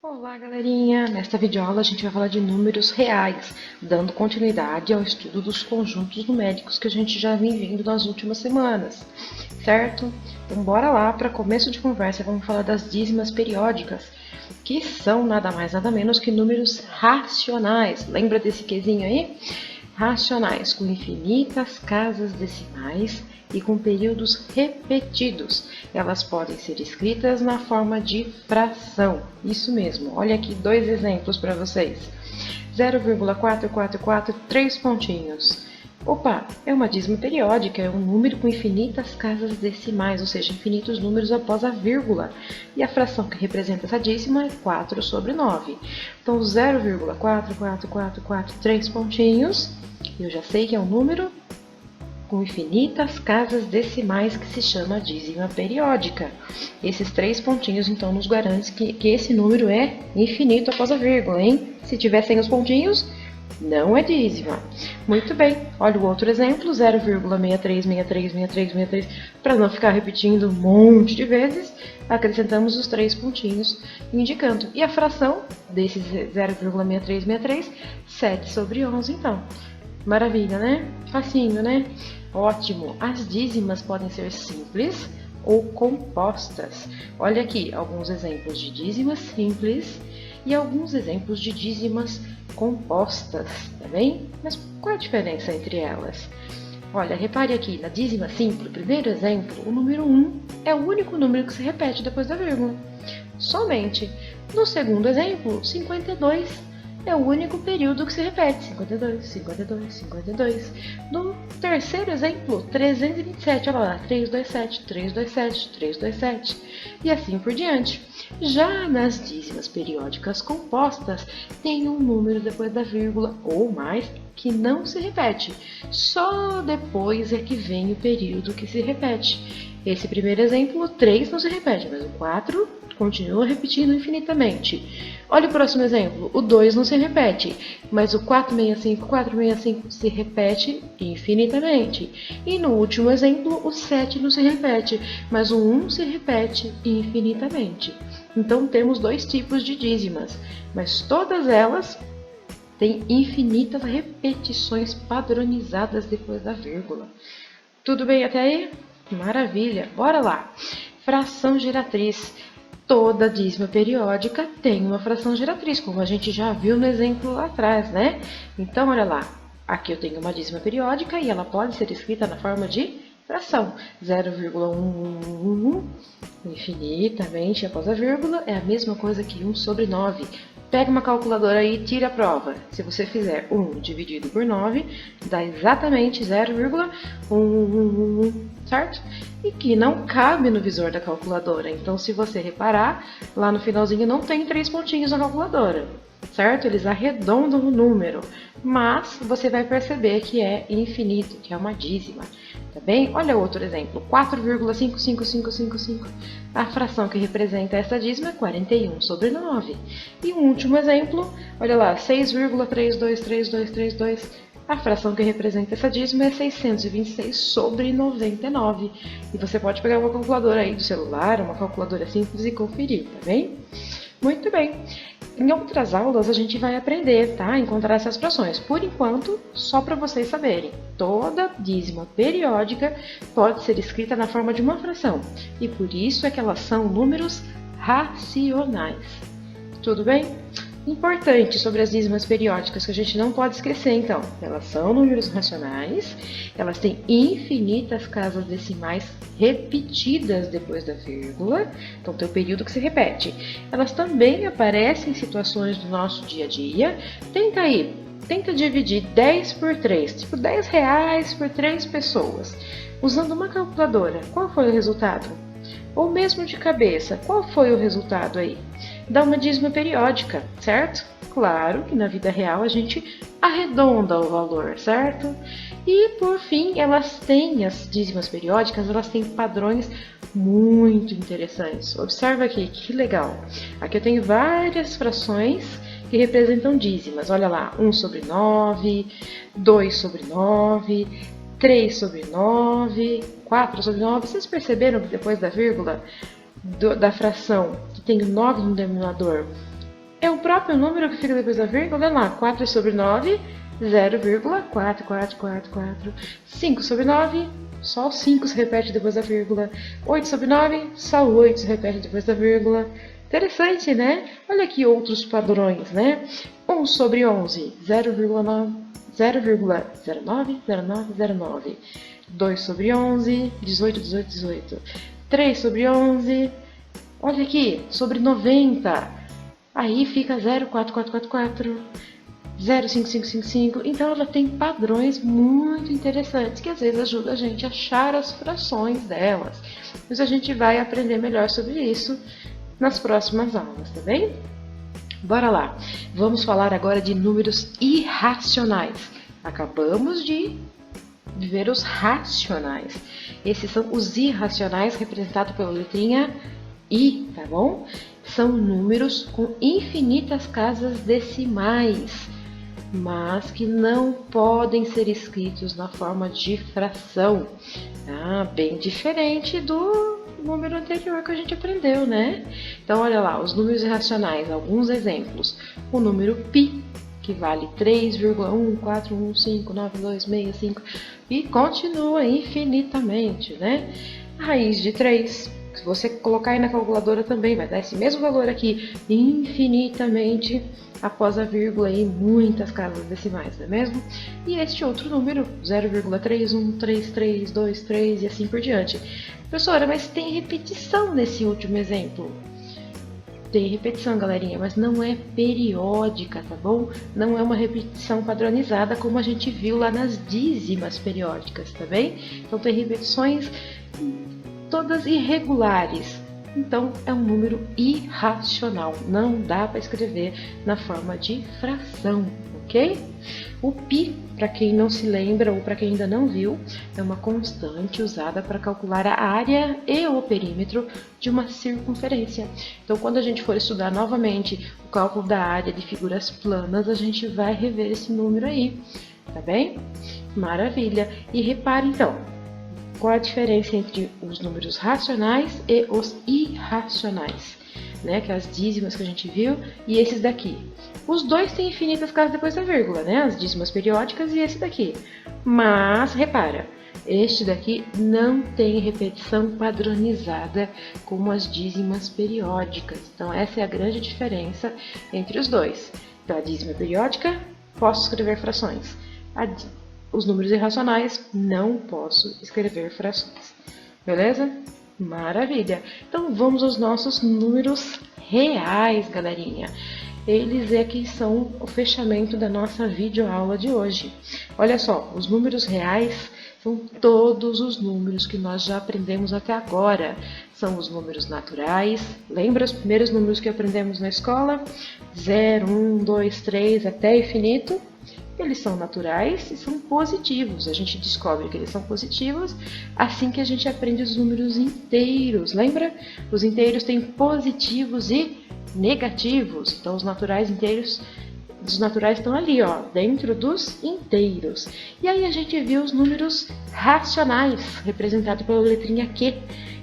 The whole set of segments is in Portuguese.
Olá, galerinha! Nesta videoaula a gente vai falar de números reais, dando continuidade ao estudo dos conjuntos numéricos que a gente já vem vendo nas últimas semanas, certo? Então bora lá, para começo de conversa, vamos falar das dízimas periódicas, que são nada mais nada menos que números racionais. Lembra desse quezinho aí? Racionais, com infinitas casas decimais e com períodos repetidos. Elas podem ser escritas na forma de fração. Isso mesmo, olha aqui dois exemplos para vocês. 0,444, 3 pontinhos. Opa, é uma dízima periódica, é um número com infinitas casas decimais, ou seja, infinitos números após a vírgula. E a fração que representa essa dízima é 4 sobre 9. Então, 0,4444, 3 pontinhos. Eu já sei que é um número com infinitas casas decimais que se chama dízima periódica. Esses 3 pontinhos, então, nos garantem que esse número é infinito após a vírgula, hein? Se tiver sem os pontinhos, não é dízima. Muito bem, olha o outro exemplo, 0,63636363. Para não ficar repetindo um monte de vezes, acrescentamos os 3 pontinhos indicando. E a fração desse 0,6363, 7 sobre 11, então. Maravilha, né? Facinho, né? Ótimo! As dízimas podem ser simples ou compostas. Olha aqui alguns exemplos de dízimas simples e alguns exemplos de dízimas compostas, tá bem? Mas qual a diferença entre elas? Olha, repare aqui, na dízima simples, primeiro exemplo, o número 1 é o único número que se repete depois da vírgula. Somente. No segundo exemplo, 52 é o único período que se repete, 52, 52, 52. No terceiro exemplo, 327, olha lá, 327, 327, 327, e assim por diante. Já nas dízimas periódicas compostas, tem um número depois da vírgula ou mais que não se repete. Só depois é que vem o período que se repete. Esse primeiro exemplo, o 3 não se repete, mas o 4 continua repetindo infinitamente. Olha o próximo exemplo, o 2 não se repete, mas o 465, 465 se repete infinitamente. E no último exemplo, o 7 não se repete, mas o 1 se repete infinitamente. Então temos dois tipos de dízimas, mas todas elas têm infinitas repetições padronizadas depois da vírgula. Tudo bem até aí? Maravilha! Bora lá! Fração geratriz. Toda dízima periódica tem uma fração geratriz, como a gente já viu no exemplo lá atrás, né? Então, olha lá. Aqui eu tenho uma dízima periódica e ela pode ser escrita na forma de fração. 0,1111, infinitamente após a vírgula, é a mesma coisa que 1 sobre 9. Pega uma calculadora aí e tira a prova. Se você fizer 1 dividido por 9, dá exatamente 0,1111, certo? E que não cabe no visor da calculadora. Então, se você reparar, lá no finalzinho não tem 3 pontinhos na calculadora, certo? Eles arredondam o número, mas você vai perceber que é infinito, que é uma dízima, tá bem? Olha outro exemplo, 4,55555. A fração que representa essa dízima é 41 sobre 9. E um último exemplo, olha lá, 6,323232. A fração que representa essa dízima é 626 sobre 99. E você pode pegar uma calculadora aí do celular, uma calculadora simples e conferir, tá bem? Muito bem. Em outras aulas a gente vai aprender, tá? A encontrar essas frações. Por enquanto, só para vocês saberem, toda dízima periódica pode ser escrita na forma de uma fração. E por isso é que elas são números racionais. Tudo bem? Importante sobre as dízimas periódicas que a gente não pode esquecer, então. Elas são números racionais, elas têm infinitas casas decimais repetidas depois da vírgula, então tem o período que se repete. Elas também aparecem em situações do nosso dia a dia. Tenta aí, tenta dividir 10 por 3, tipo 10 reais por 3 pessoas. Usando uma calculadora, qual foi o resultado? Ou mesmo de cabeça, qual foi o resultado aí? Dá uma dízima periódica, certo? Claro que na vida real a gente arredonda o valor, certo? E por fim, as dízimas periódicas, elas têm padrões muito interessantes. Observa aqui, que legal. Aqui eu tenho várias frações que representam dízimas. Olha lá, 1 sobre 9, 2 sobre 9, 3 sobre 9, 4 sobre 9. Vocês perceberam que depois da vírgula da fração que tem 9 no denominador, É o próprio número que fica depois da vírgula. Olha lá, 4 sobre 9, 0,4444. 5 sobre 9, só o 5 se repete depois da vírgula. 8 sobre 9, só o 8 se repete depois da vírgula. Interessante, né? Olha aqui outros padrões, né? 1 sobre 11, 0,090909. 2 sobre 11, 18, 18, 18. 3 sobre 11, olha aqui, sobre 90. Aí fica 04444, 05555. Então ela tem padrões muito interessantes que às vezes ajudam a gente a achar as frações delas. Mas a gente vai aprender melhor sobre isso nas próximas aulas, tá bem? Bora lá. Vamos falar agora de números irracionais. Acabamos de ver os racionais. Esses são os irracionais, representados pela letrinha I, tá bom? São números com infinitas casas decimais, mas que não podem ser escritos na forma de fração. Bem diferente do número anterior que a gente aprendeu, né? Então, olha lá, os números irracionais, alguns exemplos. O número π, que vale 3,141599265 e continua infinitamente, né? A raiz de 3, se você colocar aí na calculadora também vai dar esse mesmo valor aqui, infinitamente após a vírgula e muitas casas decimais, não é mesmo? E este outro número, 0,313323 e assim por diante. Professora, mas tem repetição nesse último exemplo. Tem repetição, galerinha, mas não é periódica, tá bom? Não é uma repetição padronizada como a gente viu lá nas dízimas periódicas, tá bem? Então tem repetições todas irregulares. Então é um número irracional, não dá para escrever na forma de fração, ok? O π, para quem não se lembra ou para quem ainda não viu, é uma constante usada para calcular a área e o perímetro de uma circunferência. Então, quando a gente for estudar novamente o cálculo da área de figuras planas, a gente vai rever esse número aí, tá bem? Maravilha! E repare então, qual a diferença entre os números racionais e os irracionais, né? Que é as dízimas que a gente viu e esses daqui. Os dois têm infinitas casas depois da vírgula, né? As dízimas periódicas e esse daqui. Mas, repara, este daqui não tem repetição padronizada como as dízimas periódicas. Então, essa é a grande diferença entre os dois. Então, a dízima periódica, posso escrever frações. Os números irracionais, não posso escrever frações. Beleza? Maravilha! Então, vamos aos nossos números reais, galerinha. Eles é que são o fechamento da nossa videoaula de hoje. Olha só, os números reais são todos os números que nós já aprendemos até agora. São os números naturais. Lembra os primeiros números que aprendemos na escola? 0, 1, 2, 3 até infinito. Eles são naturais e são positivos. A gente descobre que eles são positivos assim que a gente aprende os números inteiros. Lembra? Os inteiros têm positivos e negativos. Então, os naturais inteiros, os naturais estão ali, ó, dentro dos inteiros. E aí a gente viu os números racionais, representados pela letrinha Q.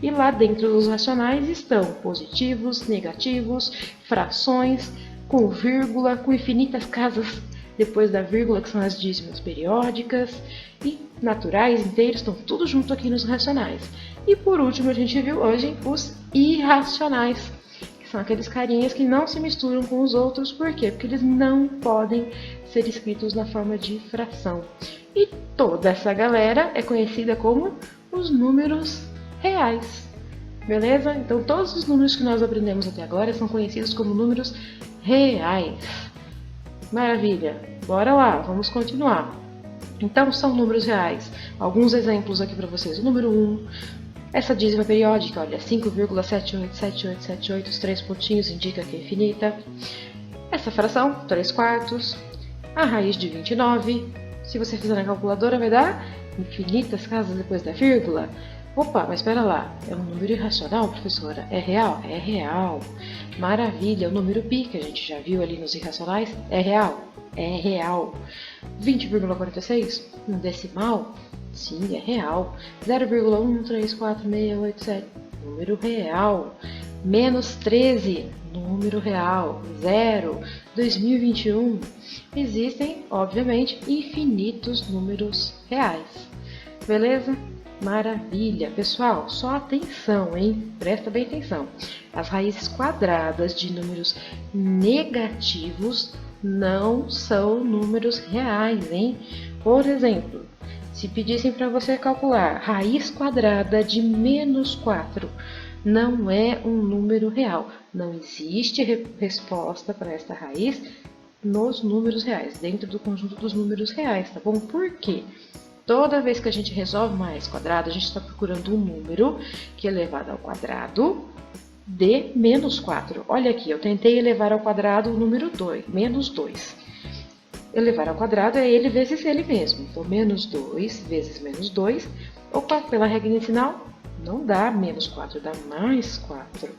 E lá dentro dos racionais estão positivos, negativos, frações, com vírgula, com infinitas casas depois da vírgula, que são as dízimas periódicas, e naturais, inteiros, estão tudo junto aqui nos racionais. E por último, a gente viu hoje os irracionais, que são aqueles carinhas que não se misturam com os outros. Por quê? Porque eles não podem ser escritos na forma de fração. E toda essa galera é conhecida como os números reais. Beleza? Então, todos os números que nós aprendemos até agora são conhecidos como números reais. Maravilha! Bora lá, vamos continuar. Então, são números reais. Alguns exemplos aqui para vocês. O número 1, essa dízima periódica, olha, 5,787878, os 3 pontinhos indica que é infinita. Essa fração, 3 quartos. A raiz de 29, se você fizer na calculadora, vai dar infinitas casas depois da vírgula. Opa, mas espera lá, é um número irracional, professora? É real? É real. Maravilha, o número π, que a gente já viu ali nos irracionais, é real? É real. 20,46, um decimal? Sim, é real. 0,134687, número real. Menos 13, número real. 0, 2021. Existem, obviamente, infinitos números reais. Beleza? Maravilha! Pessoal, só atenção, hein? Presta bem atenção. As raízes quadradas de números negativos não são números reais, hein? Por exemplo, se pedissem para você calcular raiz quadrada de menos 4, não é um número real. Não existe resposta para esta raiz nos números reais, dentro do conjunto dos números reais, tá bom? Por quê? Toda vez que a gente resolve uma raiz quadrada, a gente está procurando um número que é elevado ao quadrado de menos 4. Olha aqui, eu tentei elevar ao quadrado o número 2, menos 2. Elevar ao quadrado é ele vezes ele mesmo. Então, menos 2 vezes menos 2. Opa, pela regra inicial, não dá menos 4, dá mais 4.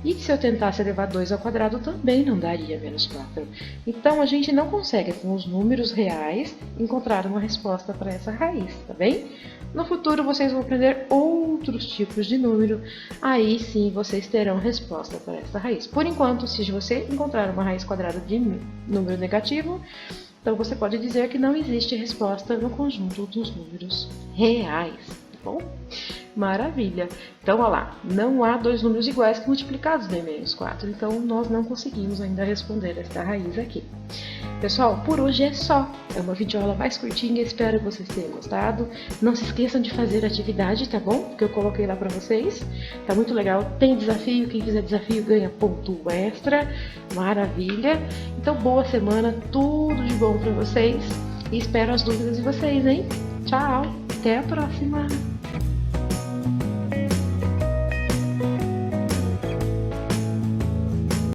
E se eu tentasse elevar 2 ao quadrado, também não daria menos 4. Então, a gente não consegue, com os números reais, encontrar uma resposta para essa raiz, tá bem? No futuro, vocês vão aprender outros tipos de número. Aí sim, vocês terão resposta para essa raiz. Por enquanto, se você encontrar uma raiz quadrada de número negativo, então você pode dizer que não existe resposta no conjunto dos números reais, tá bom? Maravilha! Então, olha lá, não há dois números iguais que multiplicados dê menos 4. Então, nós não conseguimos ainda responder esta raiz aqui. Pessoal, por hoje é só. É uma videoaula mais curtinha, espero que vocês tenham gostado. Não se esqueçam de fazer a atividade, tá bom? Que eu coloquei lá pra vocês. Tá muito legal, tem desafio, quem fizer desafio ganha ponto extra. Maravilha! Então, boa semana, tudo de bom pra vocês. E espero as dúvidas de vocês, hein? Tchau, até a próxima!